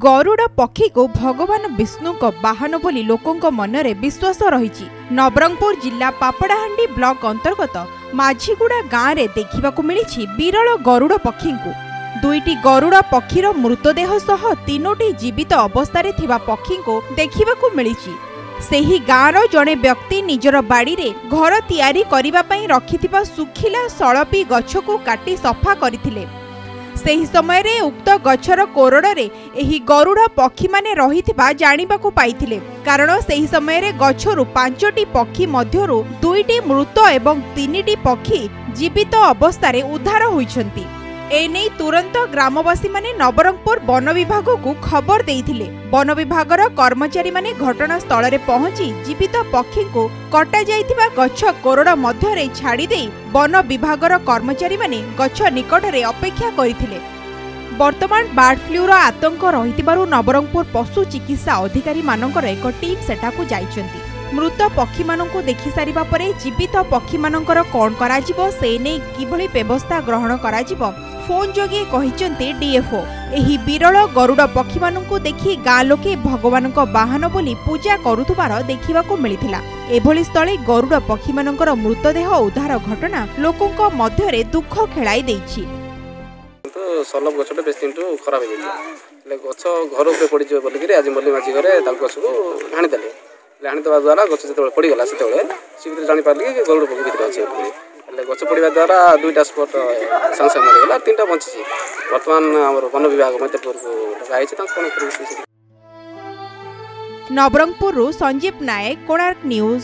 गरुड़ पक्षी को भगवान विष्णु को वाहन बोली लोकों मनरे विश्वास रही। नवरंगपुर जिला पापड़ाहांडी ब्लॉक अंतर्गत माझीगुड़ा गाँव में देखा मिली विरल गरुड़ पक्षी को। दुईटी गरुड़ पक्षीर मृतदेह सह तीनोटी जीवित अवस्था पक्षी को देखा मिली। सेही गाँवर जड़े व्यक्ति निजर बाड़ी रे घर तैयारी करिबा पई रखिथिबा सुखिला सळपी गछ को काटी सफा करथिले। सेही समय रे उक्त गछर कोरड़ रे एही गरुड़ पक्षी माने रहिथिबा जानिबाकू पाइथिले। कारण सेही समय रे गछरु 5टी पक्षी मध्यरु 2टी मृत एवं 3टी पक्षी जीवित अवस्था रे उद्धार होइछंती। एने तुरंत ग्रामवासी माने नवरंगपुर वन विभाग को खबर देइथिले। वन विभागर कर्मचारी माने घटनास्थल रे पहुंची जीवित पक्षी को कटा जाइथिबा गछ कोरड़ मध्य रे छाड़ी देई वन विभागर कर्मचारी माने गछ निकट रे अपेक्षा करिथिले। वर्तमान बर्ड फ्लू रो आतंक रहितिबारु नवरंगपुर पशु चिकित्सा अधिकारी मानकर एक टीम सेठाकू जाइछंती। मृत पक्षी मानकू देखि सारिबा परे जीवित पक्षी मानकर कोन कराजिबो से नै किभଳି व्यवस्था ग्रहण कराजिबो फोन जोगे कहिचंती डीएफओ। एही विरल गरुड़ पक्षी मानकू देखि गाँ लोके भगवान वाहन बोली पूजा करुथुबार देखिबाकू मिलिथिला। एभଳି स्थळे गरुड़ पक्षी मानकर मृतदेह उद्धार घटना लोकंक मध्यरे दुख खेलाई देइछि। तो सलभ गछटे बेस दिनटू खराब हो गया गछ घर उपर पड़ जाए बोलिक आज मल्ली माझी घरे गछ को हाणी देले। हाणी देवा द्वारा गछ जो पड़गला से जापारे कि गरुड़ पक्षी भितर अच्छे गछ पड़ा द्वारा 2टा स्पट सांगे सांगे मरीगला 3टा बची। बर्तमान वन विभाग मैत्रपुर को डकाई। नवरंगपुर संजीव नायक, कोणार्क न्यूज।